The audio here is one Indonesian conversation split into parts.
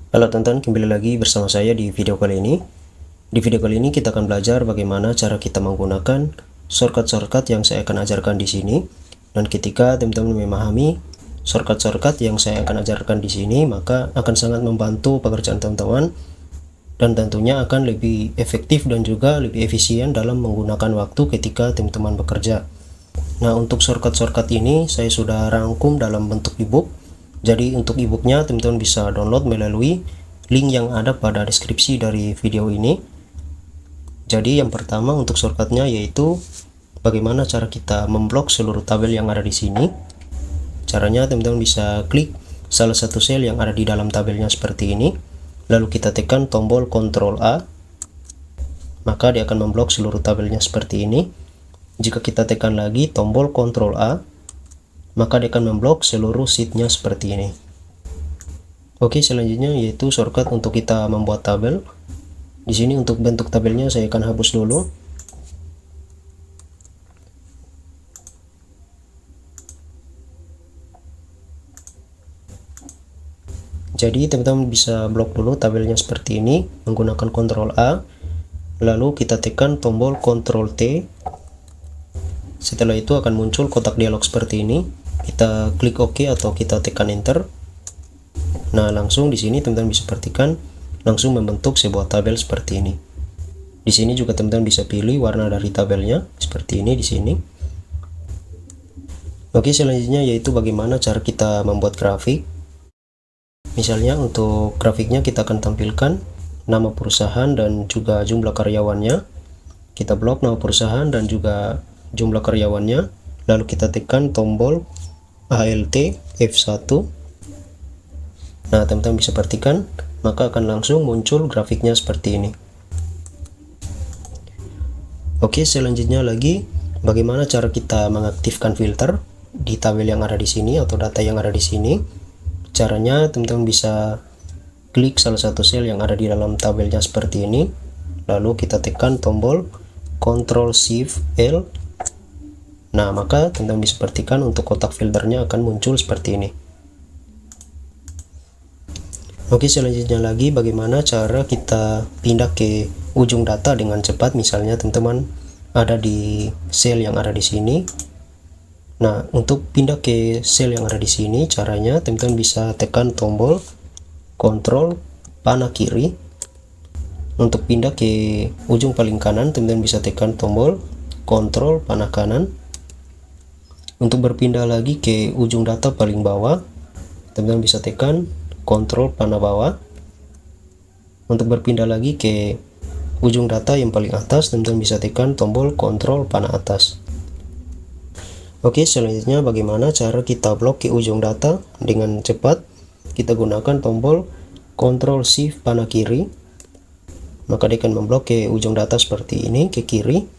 Halo teman-teman, kembali lagi bersama saya di video kali ini. Di video kali ini kita akan belajar bagaimana cara kita menggunakan shortcut-shortcut yang saya akan ajarkan di sini. Dan ketika teman-teman memahami shortcut-shortcut yang saya akan ajarkan di sini, maka akan sangat membantu pekerjaan teman-teman dan tentunya akan lebih efektif dan juga lebih efisien dalam menggunakan waktu ketika teman-teman bekerja. Nah, untuk shortcut-shortcut ini saya sudah rangkum dalam bentuk ebook. Jadi untuk ebooknya teman-teman bisa download melalui link yang ada pada deskripsi dari video ini. Jadi yang pertama untuk shortcutnya yaitu bagaimana cara kita memblok seluruh tabel yang ada di sini. Caranya teman-teman bisa klik salah satu sel yang ada di dalam tabelnya seperti ini, lalu kita tekan tombol Ctrl A, maka dia akan memblok seluruh tabelnya seperti ini. Jika kita tekan lagi tombol Ctrl A, maka dia akan memblok seluruh sheetnya seperti ini. Oke, selanjutnya yaitu shortcut untuk kita membuat tabel. Di sini untuk bentuk tabelnya saya akan hapus dulu. Jadi teman-teman bisa blok dulu tabelnya seperti ini menggunakan Ctrl A, lalu kita tekan tombol Ctrl T. Setelah itu akan muncul kotak dialog seperti ini. Kita klik OK atau kita tekan Enter. Nah, langsung di sini teman-teman bisa perhatikan langsung membentuk sebuah tabel seperti ini. Di sini juga teman-teman bisa pilih warna dari tabelnya seperti ini di sini. Oke, selanjutnya yaitu bagaimana cara kita membuat grafik. Misalnya untuk grafiknya kita akan tampilkan nama perusahaan dan juga jumlah karyawannya. Kita blok nama perusahaan dan juga jumlah karyawannya, lalu kita tekan tombol Alt F1. Nah, teman-teman bisa perhatikan maka akan langsung muncul grafiknya seperti ini. Oke, selanjutnya lagi bagaimana cara kita mengaktifkan filter di tabel yang ada di sini atau data yang ada di sini. Caranya teman-teman bisa klik salah satu sel yang ada di dalam tabelnya seperti ini, lalu kita tekan tombol Ctrl Shift L. Nah, maka teman-teman bisa perhatikan untuk kotak filternya akan muncul seperti ini. Oke, selanjutnya lagi bagaimana cara kita pindah ke ujung data dengan cepat. Misalnya teman-teman ada di sel yang ada di sini. Nah, untuk pindah ke sel yang ada di sini, caranya teman-teman bisa tekan tombol Ctrl panah kiri. Untuk pindah ke ujung paling kanan, teman-teman bisa tekan tombol Ctrl panah kanan. Untuk berpindah lagi ke ujung data paling bawah, teman-teman bisa tekan Ctrl panah bawah. Untuk berpindah lagi ke ujung data yang paling atas, teman-teman bisa tekan tombol Ctrl panah atas. Oke, selanjutnya bagaimana cara kita blok ke ujung data dengan cepat. Kita gunakan tombol Ctrl Shift panah kiri, maka dia akan memblok ke ujung data seperti ini ke kiri.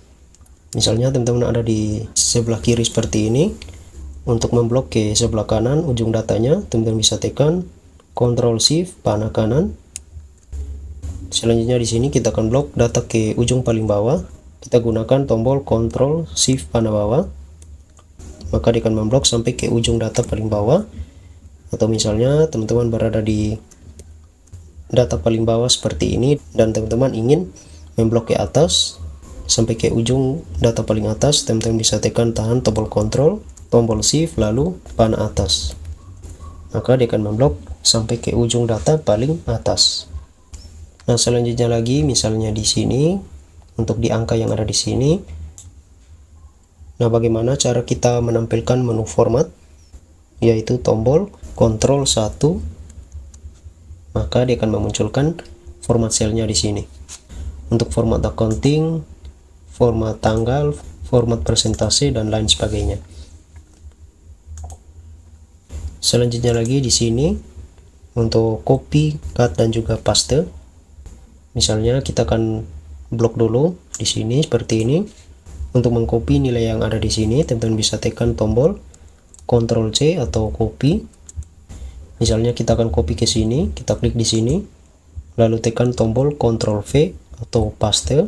Misalnya teman-teman ada di sebelah kiri seperti ini. Untuk memblok ke sebelah kanan ujung datanya, teman-teman bisa tekan Ctrl Shift panah kanan. Selanjutnya di sini kita akan blok data ke ujung paling bawah. Kita gunakan tombol Ctrl Shift panah bawah, maka dia akan memblok sampai ke ujung data paling bawah. Atau misalnya teman-teman berada di data paling bawah seperti ini dan teman-teman ingin memblok ke atas sampai ke ujung data paling atas, teman-teman bisa tekan tahan tombol Ctrl, tombol Shift lalu panah atas, maka dia akan memblok sampai ke ujung data paling atas. Nah, selanjutnya lagi misalnya di sini untuk di angka yang ada di sini. Nah, bagaimana cara kita menampilkan menu format, yaitu tombol Ctrl 1, maka dia akan memunculkan format selnya di sini. Untuk format accounting, format tanggal, format presentasi dan lain sebagainya. Selanjutnya lagi di sini untuk copy, cut dan juga paste. Misalnya kita akan blok dulu di sini seperti ini. Untuk mengcopy nilai yang ada di sini, teman-teman bisa tekan tombol Ctrl C atau copy. Misalnya kita akan copy ke sini, kita klik di sini, lalu tekan tombol Ctrl V atau paste.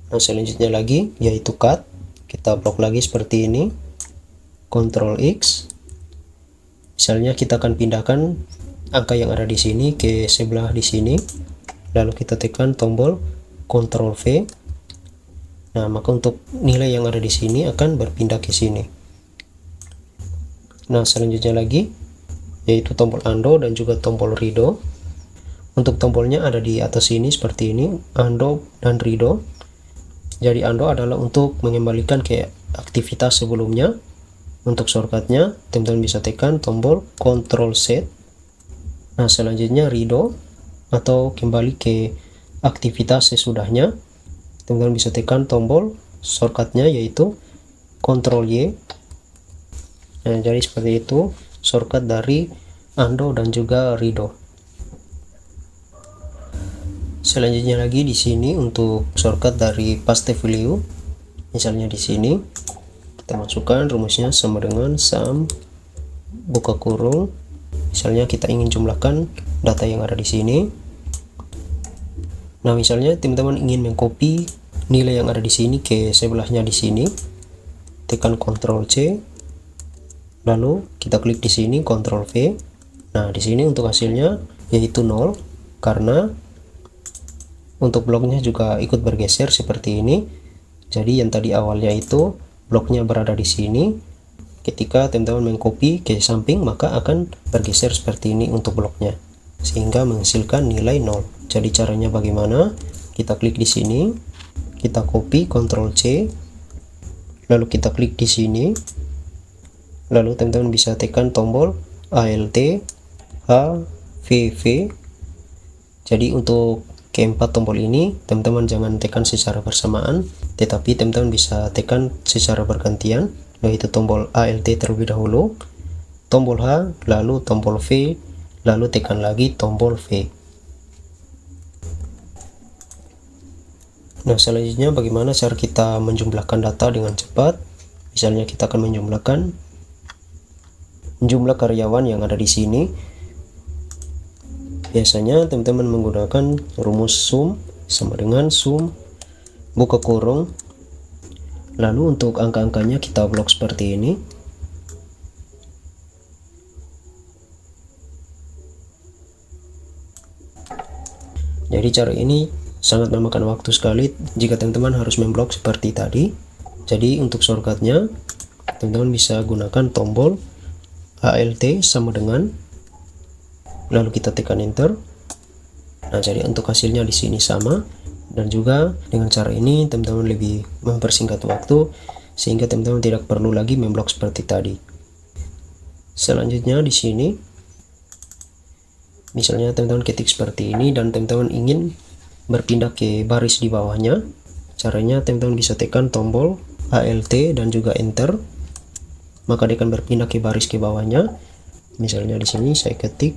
Nah, selanjutnya lagi yaitu cut. Kita blok lagi seperti ini, Ctrl X. Misalnya kita akan pindahkan angka yang ada di sini ke sebelah di sini, lalu kita tekan tombol Ctrl V. Nah, maka untuk nilai yang ada di sini akan berpindah ke sini. Nah, selanjutnya lagi yaitu tombol undo dan juga tombol redo. Untuk tombolnya ada di atas sini seperti ini, undo dan redo. Jadi undo adalah untuk mengembalikan ke aktivitas sebelumnya. Untuk shortcutnya teman-teman bisa tekan tombol Ctrl Z. Nah, selanjutnya redo atau kembali ke aktivitas sesudahnya, teman-teman bisa tekan tombol shortcutnya yaitu Ctrl Y. Nah, jadi seperti itu shortcut dari undo dan juga redo. Selanjutnya lagi di sini untuk shortcut dari paste value, misalnya di sini kita masukkan rumusnya sama dengan sum buka kurung. Misalnya kita ingin jumlahkan data yang ada di sini. Nah, misalnya teman-teman ingin mengcopy nilai yang ada di sini ke sebelahnya di sini, tekan Ctrl C, lalu kita klik di sini Ctrl V. Nah, di sini untuk hasilnya yaitu 0 karena untuk bloknya juga ikut bergeser seperti ini. Jadi yang tadi awalnya itu bloknya berada di sini, ketika teman-teman mengcopy ke samping maka akan bergeser seperti ini untuk bloknya, sehingga menghasilkan nilai 0. Jadi caranya bagaimana? Kita klik di sini, kita copy Ctrl C, lalu kita klik di sini, lalu teman-teman bisa tekan tombol Alt HVV. Jadi untuk keempat tombol ini teman-teman jangan tekan secara bersamaan, tetapi teman-teman bisa tekan secara bergantian, yaitu tombol Alt terlebih dahulu, tombol H, lalu tombol V, lalu tekan lagi tombol V. Nah, selanjutnya bagaimana cara kita menjumlahkan data dengan cepat? Misalnya kita akan menjumlahkan jumlah karyawan yang ada di sini. Biasanya teman-teman menggunakan rumus sum sama dengan sum buka kurung, lalu untuk angka-angkanya kita blok seperti ini. Jadi cara ini sangat memakan waktu sekali jika teman-teman harus memblok seperti tadi. Jadi untuk shortcutnya teman-teman bisa gunakan tombol Alt sama dengan, lalu kita tekan enter. Nah, jadi untuk hasilnya di sini sama, dan juga dengan cara ini teman-teman lebih mempersingkat waktu sehingga teman-teman tidak perlu lagi memblok seperti tadi. Selanjutnya di sini misalnya teman-teman ketik seperti ini dan teman-teman ingin berpindah ke baris di bawahnya. Caranya teman-teman bisa tekan tombol Alt dan juga enter, maka dia akan berpindah ke baris ke bawahnya. Misalnya di sini saya ketik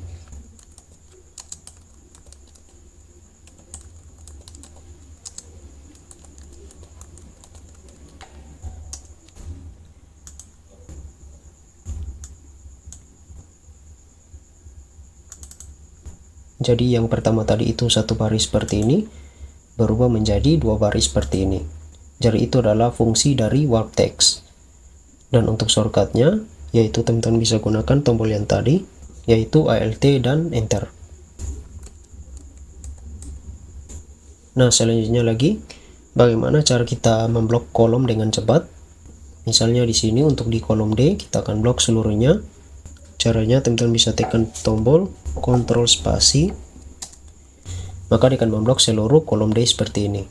jadi yang pertama tadi itu satu baris seperti ini berubah menjadi dua baris seperti ini. Jadi itu adalah fungsi dari warp text. Dan untuk shortcutnya yaitu teman-teman bisa gunakan tombol yang tadi yaitu Alt dan enter. Nah, selanjutnya lagi bagaimana cara kita memblok kolom dengan cepat. Misalnya di sini untuk di kolom D kita akan blok seluruhnya. Caranya teman-teman bisa tekan tombol Ctrl spasi, maka dia akan memblok seluruh kolom D seperti ini.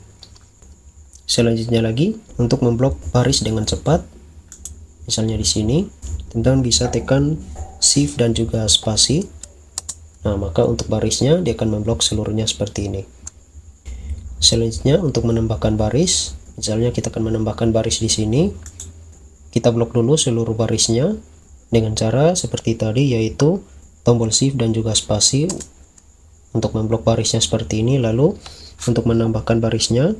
Selanjutnya lagi untuk memblok baris dengan cepat, misalnya di sini teman-teman bisa tekan Shift dan juga spasi. Nah, maka untuk barisnya dia akan memblok seluruhnya seperti ini. Selanjutnya untuk menambahkan baris, misalnya kita akan menambahkan baris di sini, kita blok dulu seluruh barisnya dengan cara seperti tadi, yaitu tombol Shift dan juga spasi untuk memblok barisnya seperti ini. Lalu untuk menambahkan barisnya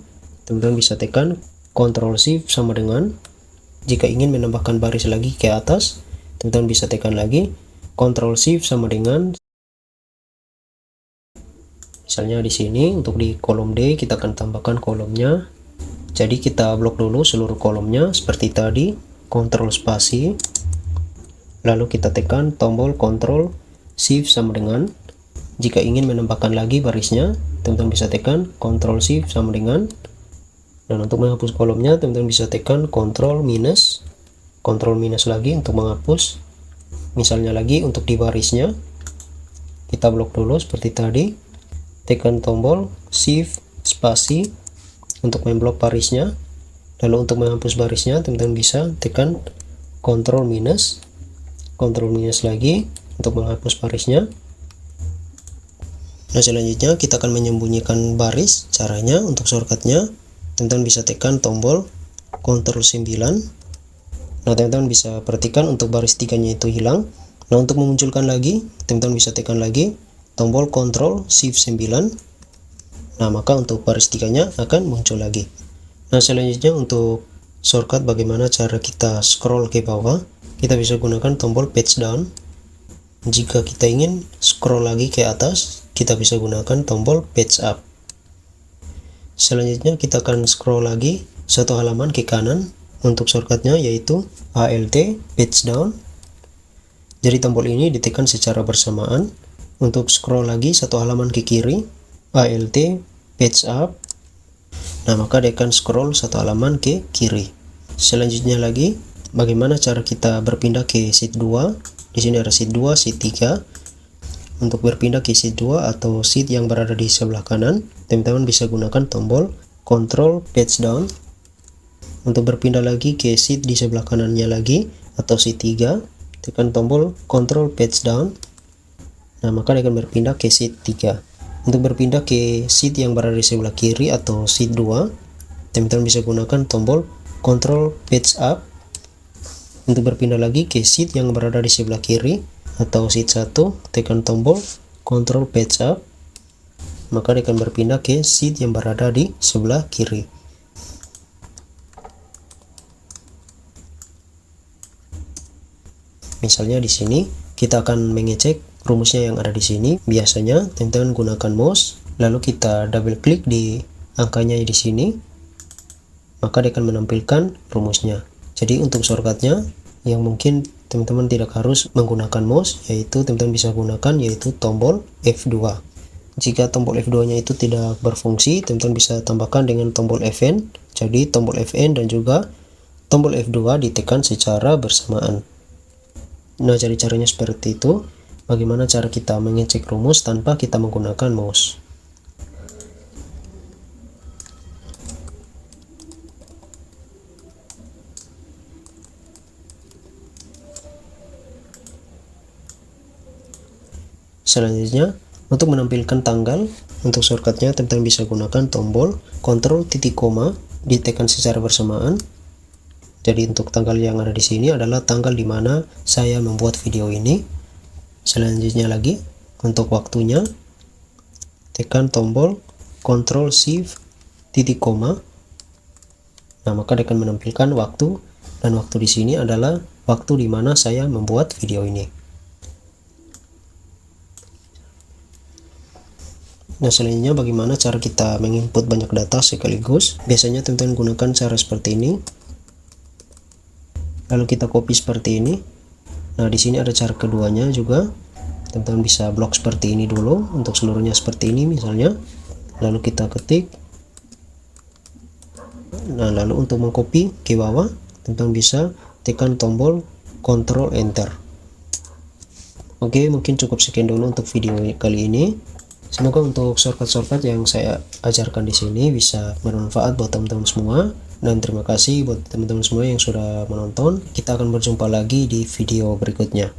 teman-teman bisa tekan Ctrl Shift sama dengan, jika ingin menambahkan baris lagi ke atas teman-teman bisa tekan lagi Ctrl Shift sama dengan, misalnya di sini untuk di kolom D kita akan tambahkan kolomnya. Jadi kita blok dulu seluruh kolomnya seperti tadi, Ctrl spasi, lalu kita tekan tombol Ctrl Shift sama dengan. Jika ingin menambahkan lagi barisnya, teman-teman bisa tekan Ctrl Shift sama dengan. Dan untuk menghapus kolomnya, teman-teman bisa tekan Ctrl minus lagi untuk menghapus. Misalnya lagi untuk di barisnya, kita blok dulu seperti tadi, tekan tombol Shift spasi untuk memblok barisnya. Lalu untuk menghapus barisnya, teman-teman bisa tekan Ctrl minus lagi untuk menghapus barisnya. Nah, selanjutnya kita akan menyembunyikan baris. Caranya untuk shortcutnya, teman-teman bisa tekan tombol Ctrl 9. Nah, teman-teman bisa perhatikan untuk baris 3-nya itu hilang. Nah, untuk memunculkan lagi, teman-teman bisa tekan lagi tombol Ctrl Shift 9. Nah, maka untuk baris 3-nya akan muncul lagi. Nah, selanjutnya untuk shortcut bagaimana cara kita scroll ke bawah, kita bisa gunakan tombol page down. Jika kita ingin scroll lagi ke atas, kita bisa gunakan tombol page up. Selanjutnya kita akan scroll lagi satu halaman ke kanan. Untuk shortcutnya yaitu Alt page down. Jadi tombol ini ditekan secara bersamaan. Untuk scroll lagi satu halaman ke kiri, Alt page up. Nah, maka dia akan scroll satu halaman ke kiri. Selanjutnya lagi, bagaimana cara kita berpindah ke sheet 2? Di sini ada sheet 2, sheet 3. Untuk berpindah ke sheet 2 atau sheet yang berada di sebelah kanan, teman-teman bisa gunakan tombol Ctrl page down. Untuk berpindah lagi ke sheet di sebelah kanannya lagi atau sheet 3, tekan tombol Ctrl page down. Nah, maka dia akan berpindah ke sheet 3. Untuk berpindah ke sheet yang berada di sebelah kiri atau sheet 2, teman-teman bisa gunakan tombol Ctrl page up. Untuk berpindah lagi ke sheet yang berada di sebelah kiri atau sheet 1, tekan tombol Ctrl page up. Maka dia akan berpindah ke sheet yang berada di sebelah kiri. Misalnya di sini kita akan mengecek rumusnya yang ada di sini. Biasanya teman-teman gunakan mouse, lalu kita double klik di angkanya di sini, maka dia akan menampilkan rumusnya. Jadi untuk shortcutnya yang mungkin teman-teman tidak harus menggunakan mouse, yaitu teman-teman bisa gunakan yaitu tombol F2. Jika tombol F2-nya itu tidak berfungsi, teman-teman bisa tambahkan dengan tombol Fn. Jadi tombol Fn dan juga tombol F2 ditekan secara bersamaan. Nah, jadi caranya seperti itu. Bagaimana cara kita mengecek rumus tanpa kita menggunakan mouse. Selanjutnya, untuk menampilkan tanggal, untuk shortcutnya teman-teman bisa gunakan tombol Ctrl titik koma ditekan secara bersamaan. Jadi untuk tanggal yang ada di sini adalah tanggal dimana saya membuat video ini. Selanjutnya lagi, untuk waktunya, tekan tombol Ctrl Shift titik koma. Nah, maka dia akan menampilkan waktu, dan waktu di sini adalah waktu dimana saya membuat video ini. Nah, selanjutnya bagaimana cara kita menginput banyak data sekaligus? Biasanya teman-teman gunakan cara seperti ini. Lalu kita copy seperti ini. Nah, di sini ada cara keduanya juga. Teman-teman bisa blok seperti ini dulu untuk seluruhnya seperti ini misalnya. Lalu kita ketik. Nah, lalu untuk mengcopy ke bawah, teman-teman bisa tekan tombol Ctrl Enter. Oke, mungkin cukup sekian dulu untuk video kali ini. Semoga untuk shortcut yang saya ajarkan di sini bisa bermanfaat buat teman-teman semua. Dan terima kasih buat teman-teman semua yang sudah menonton. Kita akan berjumpa lagi di video berikutnya.